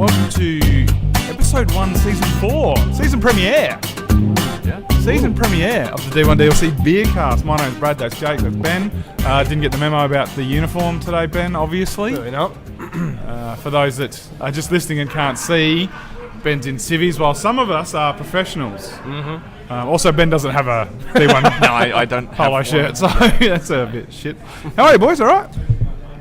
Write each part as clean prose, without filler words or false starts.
Welcome to episode 1, season 4, season premiere. Season premiere of the D1 DLC Beercast. My name's Brad, that's Jake, that's Ben. Didn't get the memo about the uniform today, Ben, obviously. Really not. For those that are just listening and can't see, Ben's in civvies, while some of us are professionals. Mm-hmm. Also, Ben doesn't have a D1 No, I don't have polo shirt, so that's a bit shit. How are you, boys? All right?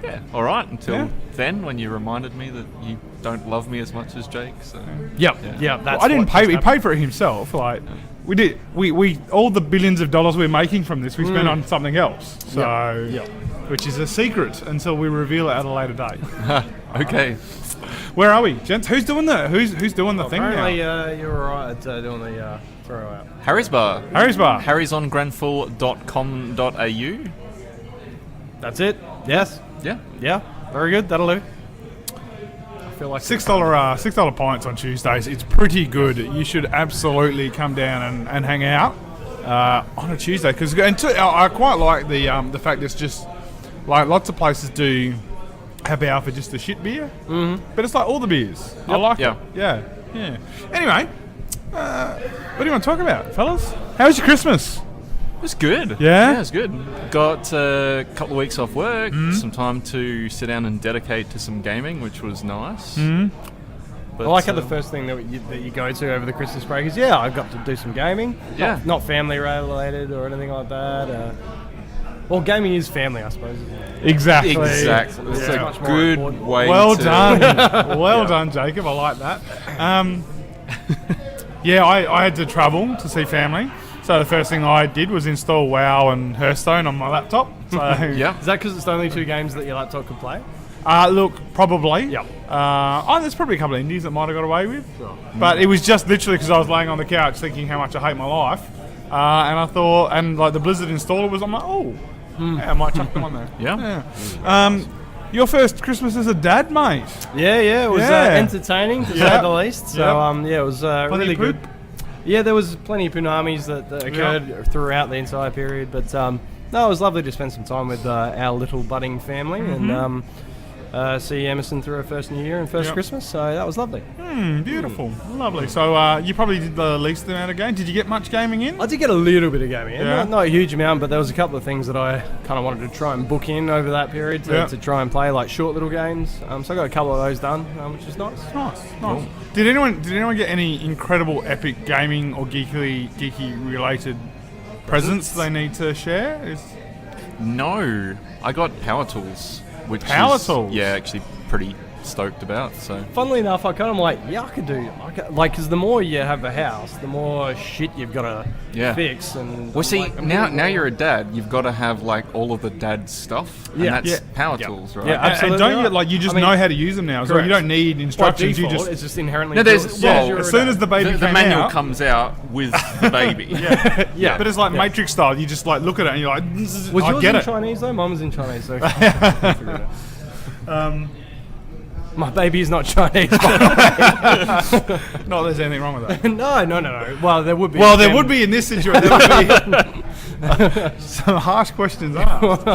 Yeah, all right, until then, when you reminded me that you don't love me as much as Jake. So Yeah. That's Well, I didn't pay. He He paid for it himself. Like we did. We all the billions of dollars we're making from this, we spent on something else. So, which is a secret until we reveal it at a later date. okay. Where are we, gents? Who's doing the doing the thing Apparently, now? you're right at doing the throw out. Harry's Bar. Harry's Bar. Harry's on grandful.com.au. That's it. Yes. Yeah. Yeah. Very good. That'll do. I feel like $6 pints on Tuesdays. It's pretty good. You should absolutely come down and hang out on a Tuesday because I quite like the fact it's just like lots of places do happy hour for just the shit beer, but it's like all the beers. I like it. Yeah. Anyway, what do you want to talk about, fellas? How was your Christmas? It was good. Yeah? it was good. Got a couple of weeks off work, some time to sit down and dedicate to some gaming, which was nice. But, I like how the first thing that you go to over the Christmas break is, I got to do some gaming. Yeah. Not family related or anything like that. Well, gaming is family, I suppose, isn't it? Exactly. It's Much a more good important. way Well to... done. Well done, Jacob. I like that. I had to travel to see family. So the first thing I did was install WoW and Hearthstone on my laptop. So Yeah. Is that because it's the only two games that your laptop can play? Look, probably. Yep. There's probably a couple of indies that might have got away with. Sure. But it was just literally because I was laying on the couch thinking how much I hate my life. And I thought, and like the Blizzard installer was, I'm like, I might chuck them on there. Yeah. Your first Christmas as a dad, mate. Yeah, it was entertaining to say the least. So, it was really good. Yeah, there was plenty of punamis that occurred throughout the entire period, but no, it was lovely to spend some time with our little budding family and see Emerson through her first New Year and first Christmas, so that was lovely. Beautiful. Lovely. So you probably did the least amount of games. Did you get much gaming in? I did get a little bit of gaming in, Yeah. not a huge amount, but there was a couple of things that I kind of wanted to try and book in over that period to try and play, like short little games. So I got a couple of those done, which is nice. Nice. Did anyone get any incredible epic gaming or geeky related presents they need to share? No. I got power tools. Power tools? Yeah, actually pretty stoked about. So Funnily enough, I kind of like, I could do, because the more you have a house, the more shit you've got to fix. And well, see, now you're a dad, you've got to have like all of the dad stuff, and that's power tools, right? Yeah, absolutely. And don't you just know how to use them now? So you don't need instructions. By default, you just it's just inherently. No, there's as soon as the baby the came manual out, comes out with the baby. but it's like Matrix style. You just like look at it and you're like, Was I yours get in it. Chinese though? Mine was in Chinese, so. Figure it out. My baby is not Chinese. Not that there's anything wrong with that. No. Well, there would be. Well, there would be in this situation. There would be some harsh questions asked.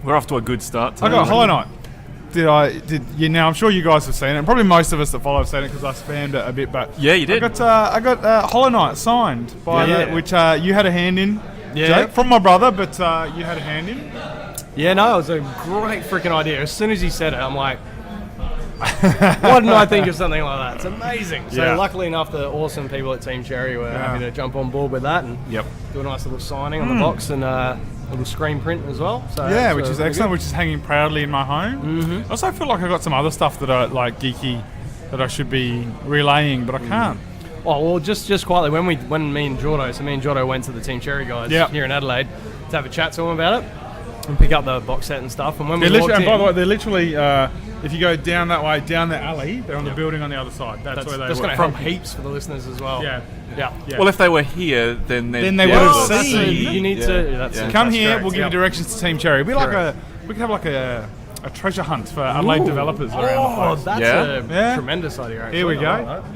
We're off to a good start today. I got Hollow Knight. Now I'm sure you guys have seen it. And probably most of us that follow have seen it because I spammed it a bit. But yeah, you did. I got Hollow Knight signed by which you had a hand in. Yeah, Jake, from my brother, but you had a hand in. Yeah, no, it was a great freaking idea. As soon as he said it, I'm like, why didn't I think of something like that? It's amazing. So luckily enough, the awesome people at Team Cherry were happy to jump on board with that and do a nice little signing on the box and a little screen print as well. So which is excellent, which is hanging proudly in my home. I also feel like I got some other stuff that are like geeky that I should be relaying, but I can't. Oh, well, just quietly, when me and Jordo went to the Team Cherry guys here in Adelaide to have a chat to them about it and pick up the box set and stuff. And when we walked in, by the way, they're literally, if you go down that way, down the alley, they're on the building on the other side. That's where they were. That's going to help heaps for the listeners as well. Yeah. Well, if they were here, then they would have seen. You need to come here. We'll give you directions to Team Cherry. It'll be like we could have like a treasure hunt for Adelaide developers around the place. That's a tremendous idea. Actually.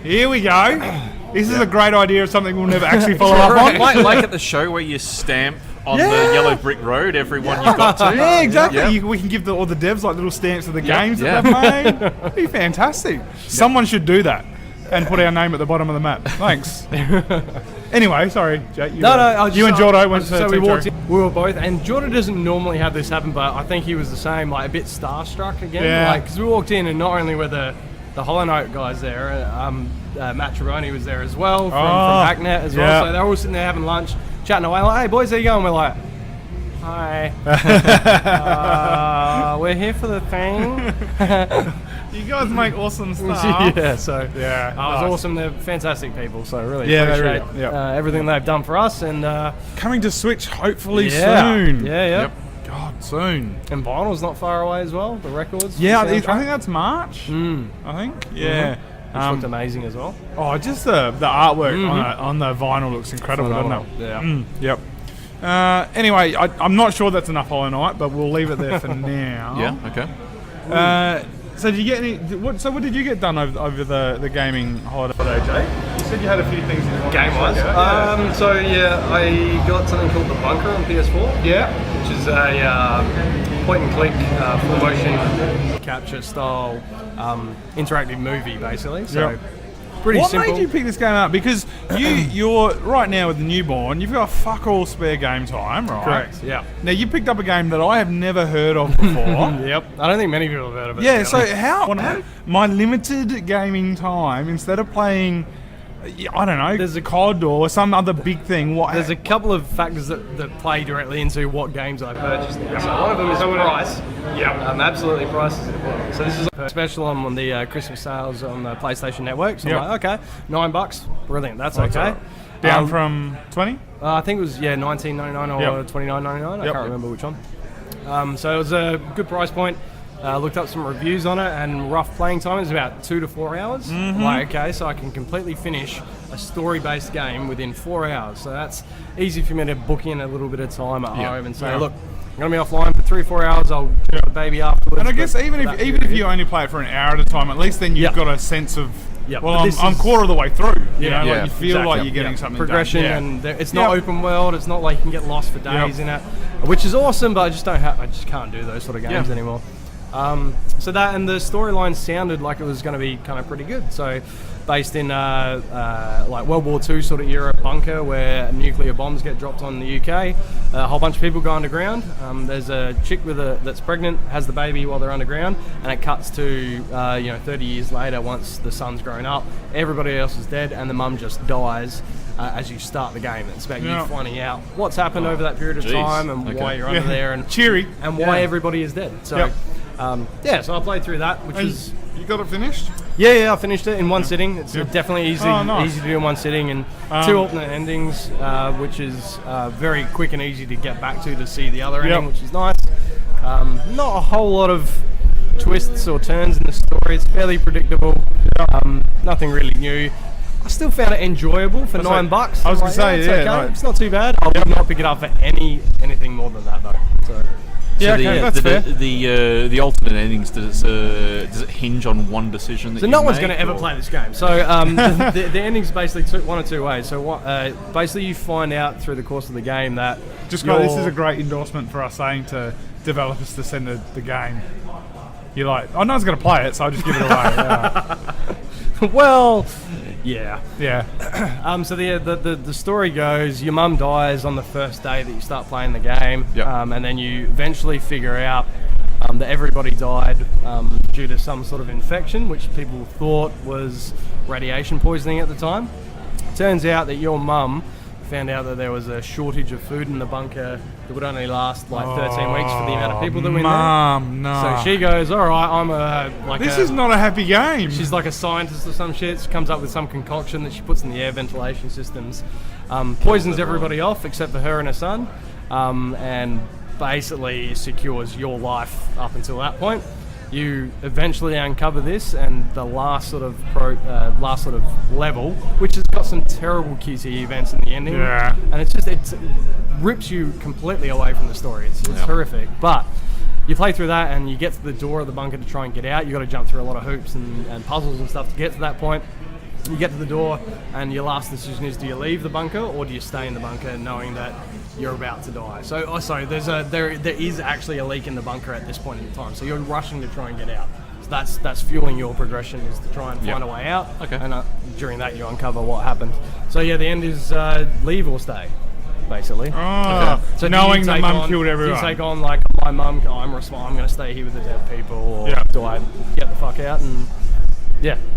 Here we go. This is a great idea of something we'll never actually follow up on. Like at the show where you stamp on the yellow brick road, everyone you got to. Yeah, exactly. Yeah. We can give all the devs like little stamps of the Yeah, games yeah. that they've made. It'd be fantastic. Someone should do that and put our name at the bottom of the map. Thanks. Anyway, sorry, Jake. You and Jordo went to so we Team walked Cherry. in, we were both, and Jordo doesn't normally have this happen, but I think he was the same, like a bit starstruck again. Yeah. Like, because we walked in, and not only were the Hollow Knight guys there, Matt Triboni was there as well from Hacknet as well. So they're all sitting there having lunch, chatting away. Like, hey boys, how you going? We're like, hi. We're here for the thing. You guys make awesome stuff. Yeah, so Yeah, it was awesome. They're fantastic people, so I really Yeah, they appreciate really are. Yep. everything they've done for us. And Coming to Switch hopefully yeah, soon. yeah. Yep. God, soon. And vinyl's not far away as well. The records. Yeah, the I think soundtrack. that's March. I think. Yeah. Which looked amazing as well. Oh, just the artwork on the vinyl looks incredible, Phenomenal. doesn't it? Yep. Anyway, I'm not sure that's enough Hollow Knight, but we'll leave it there for now. Yeah, okay. So did you get any? What did you get done over the gaming holiday, Jake? You said you had a few things you wanted Game-wise. to check out. So yeah, I got something called The Bunker on PS4. Yeah. Which is a point-and-click full motion capture style interactive movie, basically. So Yep. pretty What simple. made you pick this game up? Because you're right now with the newborn. You've got fuck all spare game time, right? Correct. Yeah. Now you picked up a game that I have never heard of before. Yep. I don't think many people have heard of it. Yeah, to be so honest. how my limited gaming time, instead of playing, I don't know, There's a COD or some other big thing, what? There's a couple of factors that play directly into what games I purchased now. So one of them is price. Yeah. Absolutely, price is important. So this is a special on the Christmas sales on the PlayStation Network. So Yep. I'm like, okay, $9, brilliant, that's That's okay. all right. Down from 20? I think it was $19.99 or Yep. $29.99. I Yep. can't remember which one. So it was a good price point. Looked up some reviews on it, and rough playing time is about 2 to 4 hours. I'm like, okay, so I can completely finish a story-based game within 4 hours. So that's easy for me to book in a little bit of time at home and say, Yeah. look, I'm gonna be offline for 3 or 4 hours. I'll get the baby afterwards. And I guess but even that if period- you only play it for an hour at a time, at least then you've Yep. got a sense of, Yep. well, But I'm this I'm is- quarter of the way through. You know, Yeah, like you feel like exactly. you're getting Yeah. something progression, done. Yeah. and it's not Yep. open world. It's not like you can get lost for days Yep. in it, which is awesome. But I just don't have. I just can't do those sort of games Yeah. anymore. So that, and the storyline sounded like it was going to be kind of pretty good. So based in like World War II sort of era bunker where nuclear bombs get dropped on the UK, a whole bunch of people go underground. There's a chick that's pregnant, has the baby while they're underground, and it cuts to 30 years later once the son's grown up. Everybody else is dead, and the mum just dies. As you start the game, it's about Yeah. you finding out what's happened over that period of Jeez. time and Okay. why you're under there and Cheery. why Yeah. everybody is dead. So, Yep. so I played through that, which And is you got it finished? yeah, I finished it in one sitting. It's definitely easy, Oh, nice. easy to do in one sitting, and 2 alternate endings, which is very quick and easy to get back to see the other ending, which is nice. Not a whole lot of twists or turns in the story. It's fairly predictable. Nothing really new. I still found it enjoyable for $9. I was I'm gonna say, it's yeah, okay. like- It's not too bad. I would not pick it up for anything more than that though. So. Yeah, So okay, that's fair. the alternate endings, does it hinge on one decision that So you no one's make, going to ever or- play this game. So the ending's basically one of two ways. So basically you find out through the course of the game that This is a great endorsement for us saying to developers to send the game. You're like, no one's going to play it, so I'll just give it away. Yeah. well, yeah. Yeah. So the story goes, your mum dies on the first day that you start playing the game, Yep. and then you eventually figure out that everybody died due to some sort of infection, which people thought was radiation poisoning at the time. Turns out that your mum found out that there was a shortage of food in the bunker that would only last like 13 weeks for the amount of people that were in there. Mum, no. So she goes, all right, I'm This is not a happy game. She's like a scientist or some shit. She comes up with some concoction that she puts in the air ventilation systems, poisons everybody off except for her and her son, and basically secures your life up until that point. You eventually uncover this, and the last sort of level, which has got some terrible QTE events in the ending, Yeah. and it rips you completely away from the story. It's horrific, but. You play through that and you get to the door of the bunker to try and get out. You've got to jump through a lot of hoops and puzzles and stuff to get to that point. You get to the door and your last decision is, do you leave the bunker or do you stay in the bunker knowing that you're about to die. So there is actually a leak in the bunker at this point in time. So you're rushing to try and get out. So that's fueling your progression, is to try and find a way out. Okay. And during that you uncover what happened. So yeah, the end is leave or stay, basically. Oh, So knowing the mum killed Do everyone. you take on like my mum? I'm going to stay here with the dead people, or Yeah. do I get the fuck out and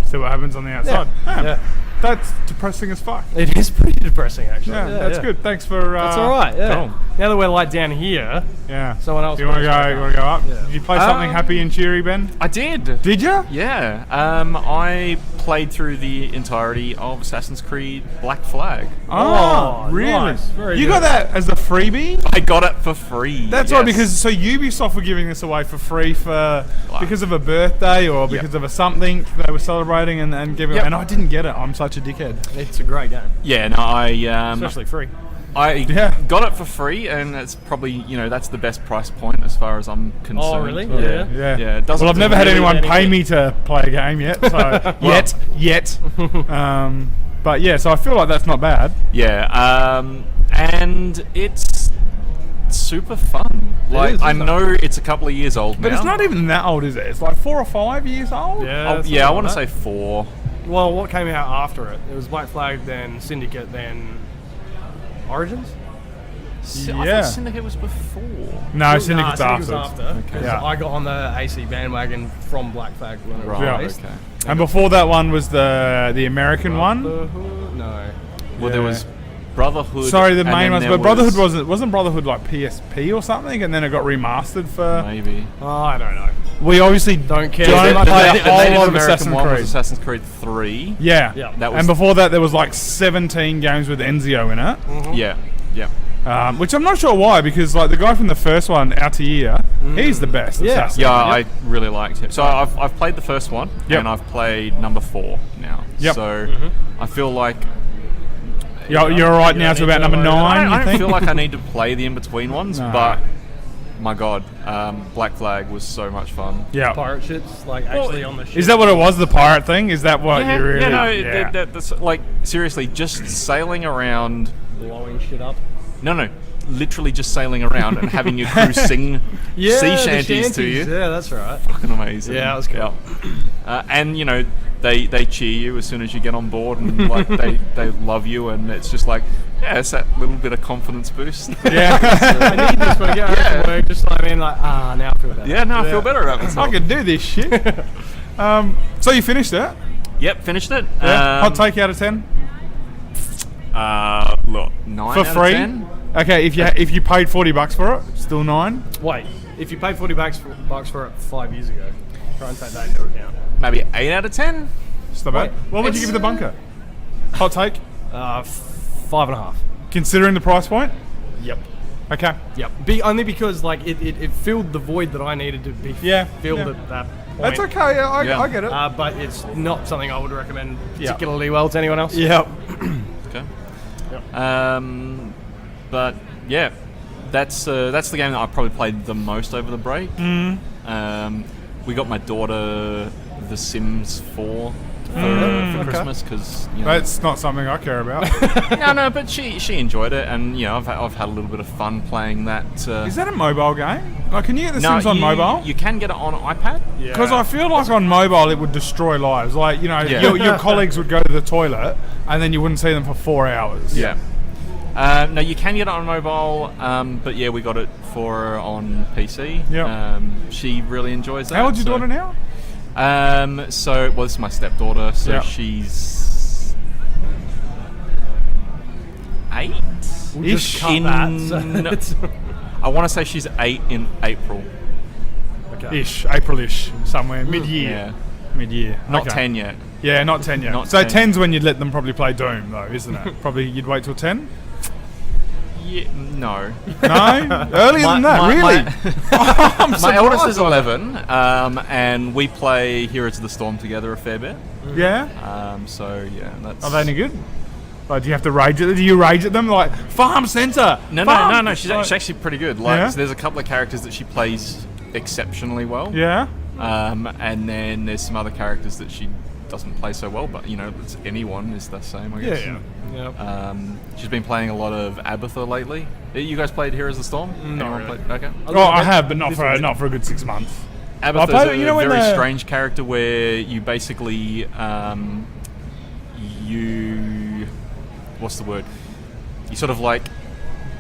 See what happens on the outside. Damn, yeah. That's depressing as fuck. It is pretty depressing, actually. Yeah, that's good. Thanks for. That's all right. Yeah. Cool. Now that we're like down here, Yeah. someone else. Do you want to go? You want to go up? Yeah. Did you play something happy and cheery, Ben? I did. Did you? Yeah. I played through the entirety of Assassin's Creed Black Flag. Oh, really? nice. Very You good. got that as a freebie? I got it for free. That's right, because so Ubisoft were giving this away for free because of a birthday or because of a something they were celebrating and giving. Yep. And I didn't get it. I'm such a dickhead. It's a great game, Yeah, no, I especially free. got it for free, and it's probably that's the best price point as far as I'm concerned. Oh, really? Yeah. Yeah. Yeah. It doesn't Well, I've never had really anyone any pay good. me to play a game yet. So yet. But yeah, so I feel like that's not bad. Yeah, and it's super fun. Like, is, I isn't know it's a couple of years old But now. it's not even that old, is it? It's like 4 or 5 years old. Oh, yeah, I want to say 4. Well, what came out after it? It was Black Flag, then Syndicate, then Origins. I Yeah. thought Syndicate was before. No, Syndicate's Syndicate was after. after. 'Cause Yeah. I got on the AC bandwagon from Black Flag when it was Right. released. Okay. And before that one was the American one. Brotherhood? No. Well, there Yeah. was Brotherhood. Sorry, the and main then ones, there but Brotherhood wasn't Brotherhood like PSP or something, and then it got remastered for. maybe. Oh, I don't know. We obviously Don't care. Don't The- play the a whole Native lot of American Assassin's one Creed. was Assassin's Creed 3. Yeah. Yeah. That was And before that, there was like 17 games with Enzio in it, yeah. which I'm not sure why, because like the guy from the first one, Altair, he's the best Yeah. assassin. Yeah, I really liked it. So I've played the first one, Yep. and I've played number 4 now. Yep. So I feel like You're all right now to about number 9. I you don't think? feel like I need to play the in-between ones, No. but my God, Black Flag was so much fun. Yeah. Pirate ships, like actually on the ship. Is that what it was? The pirate thing? Is that what you really? That's like seriously, just sailing around. blowing shit up? No, literally just sailing around and having your crew sing sea the shanties to you. Yeah, that's right. Fucking amazing. Yeah, that was cool. And they cheer you as soon as you get on board, and like they love you, and it's just like it's that little bit of confidence boost. Yeah. I need this when I get home from work, just like being like, now I feel better. Yeah, no, I feel better about myself. I can do this shit. So you finished it? Yep, finished it. Yeah. Hot take out of 10 Look, 9 for out free. of 10. Okay, if you paid $40 for it, still 9. Wait, if you paid $40 for it 5 years ago, try and take that into account. Maybe 8 out of 10. Still bad. What would you give the bunker? Hot take. 5.5. Considering the price point. Yep. Okay. Yep. Only because like it filled the void that I needed to be filled yeah. at that point. That's okay. Yeah, Yeah. I get it. But it's not something I would recommend particularly well to anyone else. Yep. Okay. Yep. But yeah, that's the game that I probably played the most over the break. We got my daughter The Sims 4 for okay. Christmas because That's not something I care about. no, but she enjoyed it, and I've had a little bit of fun playing that. Is that a mobile game? Like, can you get The Sims on mobile? You can get it on iPad. Yeah. Because I feel like on mobile it would destroy lives. Like, your colleagues would go to the toilet and then you wouldn't see them for 4 hours. Yeah. No, you can get it on mobile, but yeah, we got it for her on PC. Yeah. She really enjoys that. How old's your daughter now? So, this is my stepdaughter, so Yeah. she's 8? We'll just Ish. cut that. So I want to say she's 8 in April. okay. Ish. April-ish. Somewhere. Mid-year. Yeah. Mid-year. Not Okay. 10 yet. Yeah, not 10 yet. Not So 10. 10's when you'd let them probably play Doom, though, isn't it? Probably you'd wait till 10? Yeah, no. No? Earlier than that, really? I'm My eldest is surprised. 11, and we play Heroes of the Storm together a fair bit. Yeah? So yeah, that's. Are they any good? Like, do you have to rage at them? Do you rage at them? Like, farm centre! No. She's actually pretty good. Like, Yeah? so there's a couple of characters that she plays exceptionally well. Yeah? And then there's some other characters that she doesn't play so well, but it's anyone is the same, I guess. Yeah. She's been playing a lot of Abatha lately. You guys played Heroes of the Storm? Not really. Okay. I have, but not for a good 6 months. Abatha's a very strange character where you basically what's the word? You sort of like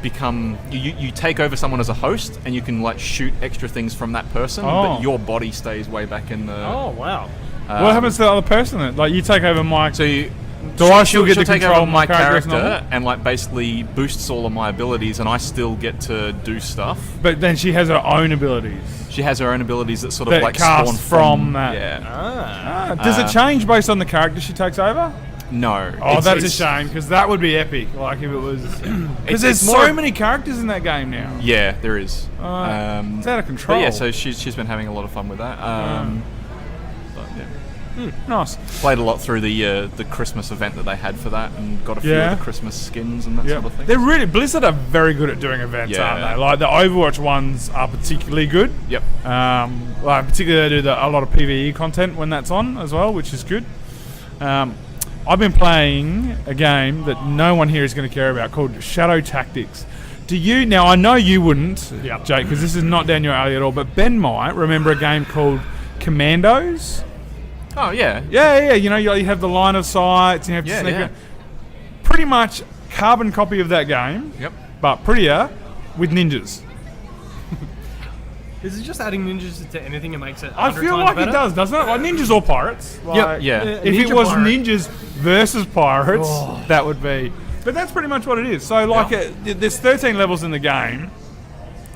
become you take over someone as a host, and you can like shoot extra things from that person, but your body stays way back in the. Oh wow! What happens to the other person then? Like you take over my. So I still get to take control over my character and like basically boosts all of my abilities, and I still get to do stuff. But then she has her own abilities. She has her own abilities that sort of like spawn from that. Yeah. Does it change based on the character she takes over? No. Oh, that's a shame, because that would be epic. Like if it was, because there's so many characters in that game now. Yeah, there is. It's out of control. But yeah, so she's been having a lot of fun with that. But yeah. Nice. Played a lot through the Christmas event that they had for that, and got a few of the Christmas skins and that sort of thing. They're really Blizzard are very good at doing events, aren't they? Like the Overwatch ones are particularly good. Yep. Like particularly they do a lot of PvE content when that's on as well, which is good. I've been playing a game that no one here is going to care about called Shadow Tactics. Do you? Now, I know you wouldn't, Jake, because this is not down your alley at all, but Ben might remember a game called Commandos. Oh, yeah. Yeah. You have the line of sight, and you have to sneak around. Pretty much carbon copy of that game, but prettier with ninjas. Is it just adding ninjas to anything that makes it? I feel like it does, doesn't it? Like ninjas or pirates. Like, If it was ninjas versus pirates, that would be. But that's pretty much what it is. So, like, there's 13 levels in the game.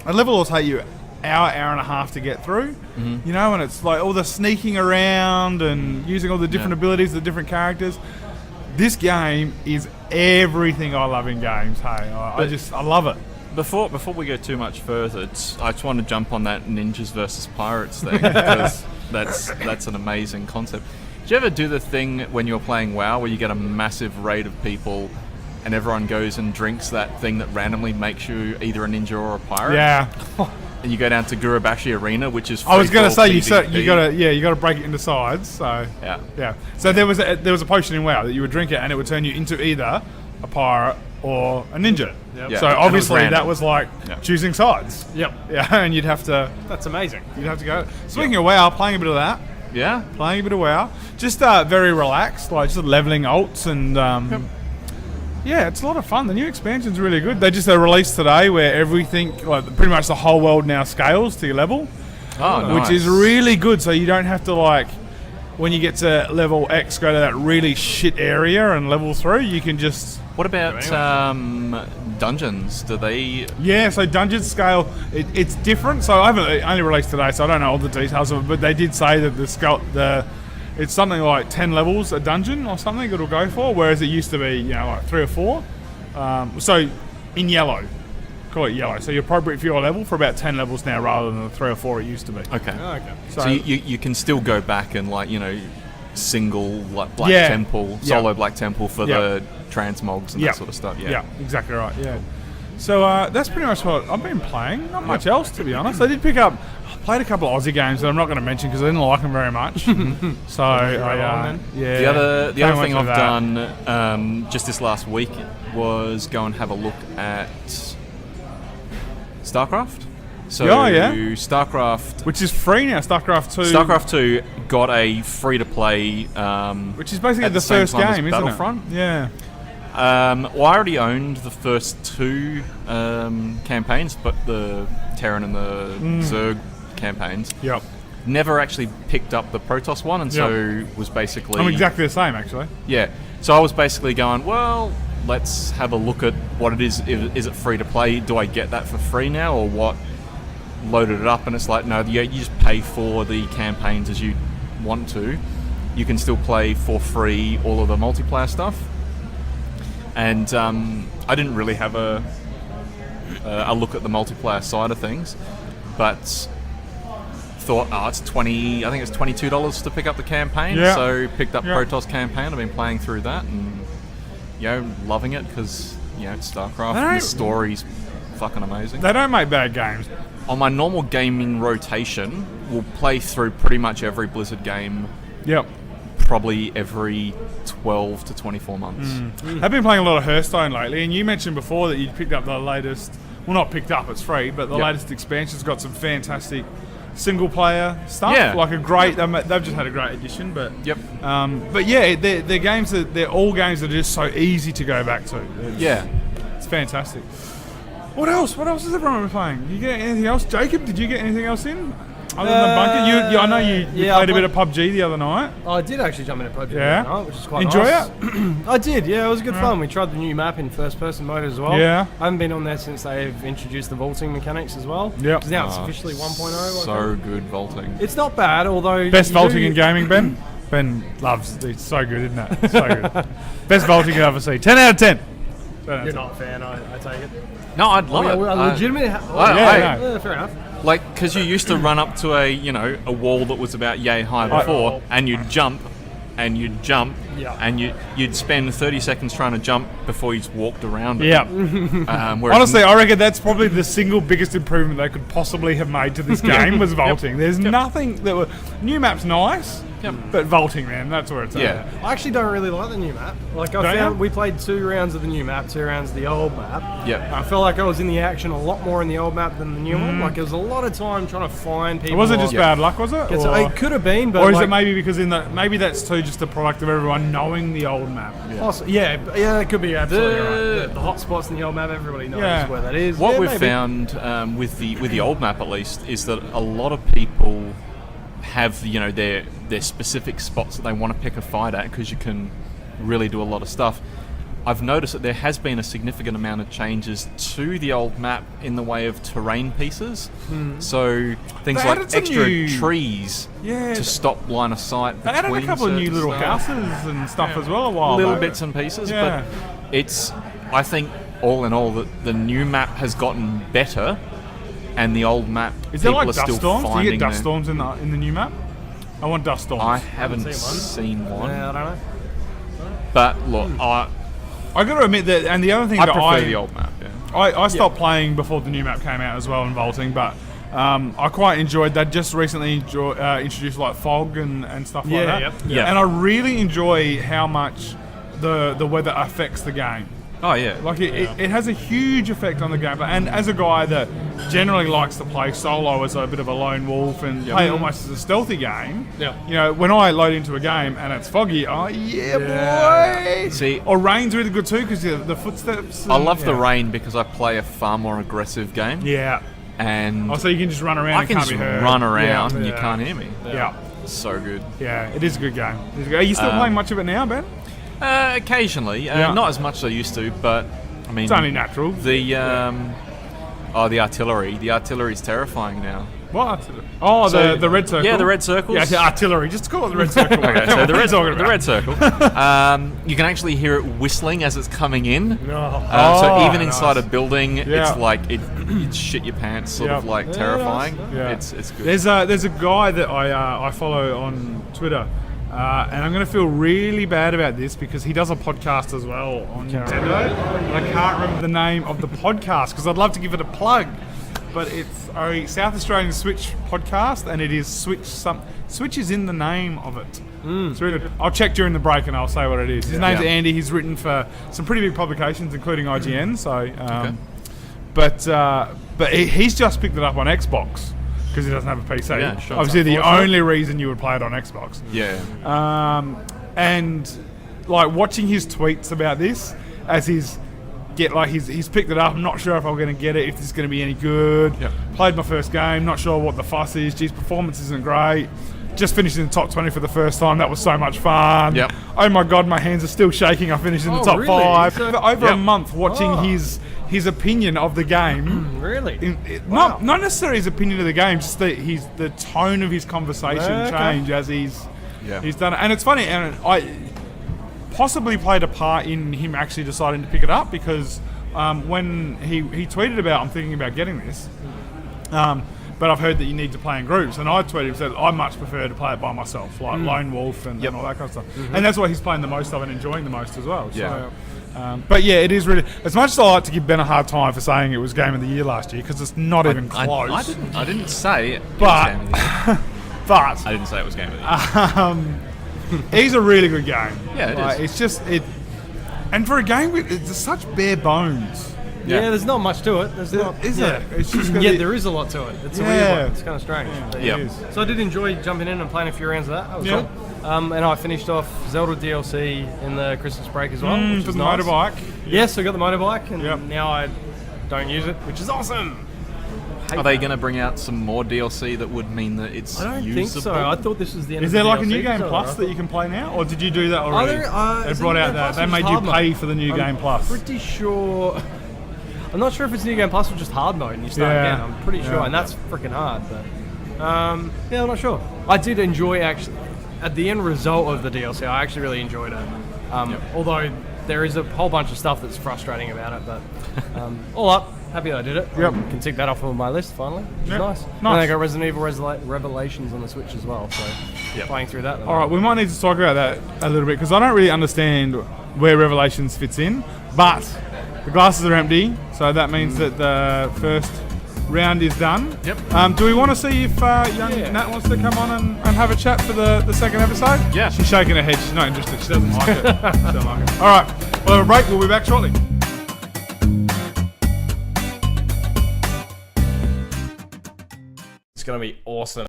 A level will take you hour and a half to get through. Mm-hmm. And it's like all the sneaking around and using all the different abilities of the different characters. This game is everything I love in games. Hey, I love it. Before we go too much further, I just want to jump on that ninjas versus pirates thing, because that's an amazing concept. Did you ever do the thing when you're playing WoW where you get a massive raid of people and everyone goes and drinks that thing that randomly makes you either a ninja or a pirate? Yeah. And you go down to Gurubashi Arena, which is I was going to say PvP. you got to break it into sides. So yeah. So there was a potion in WoW that you would drink it and it would turn you into either a pirate or a ninja. Yep. Yeah. So obviously that was like choosing sides. Yep. Yeah, and you'd have to. That's amazing. You'd have to go. Speaking of WoW, playing a bit of that. Yeah. Playing a bit of WoW. Just very relaxed, like just leveling alts and. Yeah, it's a lot of fun. The new expansion's really good. They just released today where everything, like pretty much the whole world now scales to your level. Oh, nice. Which is really good. So you don't have to when you get to level X, go to that really shit area and level through. You can just. What about dungeons? Do they? Yeah, so dungeons scale. It's different. So I haven't only released today, so I don't know all the details of it. But they did say that it's something like 10 levels a dungeon or something it'll go for, whereas it used to be like 3 or 4. So in yellow, call it yellow. So you're appropriate for your level for about 10 levels now, rather than the 3 or 4 it used to be. Okay. So you can still go back and single like Black Temple, solo Black Temple for the transmogs and that sort of stuff. Yeah, exactly right. Yeah. So that's pretty much what I've been playing. Not much else, to be honest. I played a couple of Aussie games that I'm not going to mention because I didn't like them very much. So The other thing I've done just this last week was go and have a look at StarCraft. So StarCraft, which is free now. StarCraft 2. StarCraft 2 got a free-to-play, which is basically the first game, isn't Battlefront. it? Yeah. Well, I already owned the first 2 campaigns, but the Terran and the Zerg campaigns. Yep. Never actually picked up the Protoss one, and so was basically. I'm exactly the same, actually. Yeah. So I was basically going, well, let's have a look at what it is. Is it free to play? Do I get that for free now, or what? Loaded it up, and it's like, no, you just pay for the campaigns as you want to. You can still play for free all of the multiplayer stuff. And I didn't really have a look at the multiplayer side of things, but thought, it's $20. I think it's $22 to pick up the campaign. Yeah. So picked up Protoss campaign. I've been playing through that, and loving it because it's StarCraft. And the story's fucking amazing. They don't make bad games. On my normal gaming rotation, we'll play through pretty much every Blizzard game. Yep. probably every 12 to 24 months. I've been playing a lot of Hearthstone lately, and you mentioned before that you picked up the latest. Well, not picked up; it's free, but the latest expansion's got some fantastic single-player stuff. Yeah. Like a great. They've just had a great edition, but but yeah, they're games that they're all games that are just so easy to go back to. It's fantastic. What else? What else has everyone been playing? You get anything else, Jacob? Did you get anything else in? Other than Bunker, I know you played a bit of PUBG the other night. I did actually jump into PUBG the other night, which is quite Enjoy nice. it? I did, yeah, it was good fun. We tried the new map in first-person mode as well. Yeah. I haven't been on there since they've introduced the vaulting mechanics as well. Yeah. Because now it's officially 1.0. So good vaulting. It's not bad, although... Best vaulting in gaming, Ben? Ben loves it. It's so good, isn't it? So good. Best vaulting you've ever seen. 10 out of 10. You're not a fan, I take it. No, I'd love it. Legitimate... fair enough. Like, because you used to run up to a wall that was about yay high before, and you'd jump, and you'd spend 30 seconds trying to jump before you just walked around it. Yeah. Honestly, I reckon that's probably the single biggest improvement they could possibly have made to this game was vaulting. There's nothing that was... New map's nice, but vaulting, man, that's where it's at. I actually don't really like the new map. Like, I found we played 2 rounds of the new map, 2 rounds of the old map. Yeah. I felt like I was in the action a lot more in the old map than the new one. Like, it was a lot of time trying to find people. It wasn't just bad luck, was it? It could have been, but... Or is it maybe because maybe that's too just a product of everyone knowing the old map? Yeah, it could be absolutely right. The hot spots in the old map, everybody knows where that is. What we've found with the old map, at least, is that a lot of people have their specific spots that they want to pick a fight at because you can really do a lot of stuff. I've noticed that there has been a significant amount of changes to the old map in the way of terrain pieces. So things like extra trees to stop line of sight. They added a couple of new little houses and stuff as well a while little ago. Bits and pieces, but I think all in all that the new map has gotten better. And the old map, is there like dust storms? Do you get dust storms in the new map? I want dust storms. I haven't seen one. Yeah, I don't know. But look, I got to admit that, and the other thing I that prefer the old map. Yeah. I stopped playing before the new map came out as well in vaulting, but I quite enjoyed that. Just recently introduced like fog and stuff like that. Yeah. And I really enjoy how much the weather affects the game. Oh yeah, like it has a huge effect on the game. And as a guy that generally likes to play solo as a bit of a lone wolf and play almost as a stealthy game, when I load into a game and it's foggy, boy. See, or rain's really good too because the footsteps. I love the rain because I play a far more aggressive game. Yeah, and so you can just run around. I can just run around and you can't hear me. Yeah, so good. Yeah, it is a good game. Are you still playing much of it now, Ben? Occasionally, not as much as I used to, but I mean, it's only natural. The artillery. The artillery is terrifying now. What artillery? Oh, the red circle. Yeah, the red circles. Yeah, artillery. Just call it the red circle. Okay, so the red circle. You can actually hear it whistling as it's coming in. So even inside a building, it's like it shit your pants, sort of like terrifying. It's good. There's a guy that I follow on Twitter. And I'm going to feel really bad about this because he does a podcast as well on Nintendo. And I can't remember the name of the podcast because I'd love to give it a plug. But it's a South Australian Switch podcast and it is Switch. Switch is in the name of it. It's really good. I'll check during the break and I'll say what it is. His name's Andy. He's written for some pretty big publications, including IGN. So, but he's just picked it up on Xbox. Because he doesn't have a PC. Yeah, sure. Obviously, the only reason you would play it on Xbox. Yeah. And like watching his tweets about this, as he's picked it up. I'm not sure if I'm going to get it. If this is going to be any good. Yep. Played my first game. Not sure what the fuss is. Geez, performance isn't great. Just finished in the top 20 for the first time. That was so much fun. Yep. Oh my god, my hands are still shaking. I finished in the top 5. So over a month watching his opinion of the game. Really? Not necessarily his opinion of the game, just the tone of his conversation change as he's done it. And it's funny, and I possibly played a part in him actually deciding to pick it up because when he tweeted about, I'm thinking about getting this, but I've heard that you need to play in groups, and I tweeted and said I much prefer to play it by myself, like lone wolf and all that kind of stuff. And that's what he's playing the most of and enjoying the most as well. So, but yeah, it is really. As much as I like to give Ben a hard time for saying it was Game of the Year last year because it's not even close. I didn't say it. But was Game of the Year. but I didn't say it was Game of the Year. is a really good game. Yeah, it like, is. It's just it, and for a game with it's such bare bones. Yeah, there's not much to it. There's not. Is yeah. it? It's just Yeah, there is a lot to it. It's a weird one. It's kind of strange. But Yeah. It is. So I did enjoy jumping in and playing a few rounds of that. That was Yeah. fun. And I finished off Zelda DLC in the Christmas break as well, which For was the nice. motorbike. Yes, I got the motorbike, and Yep. now I don't use it, which is awesome. Are they going to bring out some more DLC that would mean that it's I don't usable? think so. I thought this was the end Is of there the like a DLC, new game so plus I that you can play now, or did you do that already? They They brought out that they made you pay for the new game plus. Pretty sure. I'm not sure if it's new game plus or just hard mode and you start Yeah. again. I'm pretty sure, Yeah. and that's freaking hard. But yeah, I'm not sure. I did enjoy actually at the end result of the DLC. I actually really enjoyed it. Although there is a whole bunch of stuff that's frustrating about it, but all up, happy that I did it. Yep. Can tick that off of my list finally, which Yep. is nice. Nice. And I got Resident Evil Revelations on the Switch as well, so playing through that. All right, we might need to talk about that a little bit because I don't really understand where Revelations fits in, but the glasses are empty, so that means that the first round is done. Yep. Do we want to see if young Nat wants to come on and have a chat for the second episode? Yeah. She's shaking her head. She's not interested. She doesn't like it. She doesn't like it. All right, we'll have a break. We'll be back shortly. It's gonna be awesome.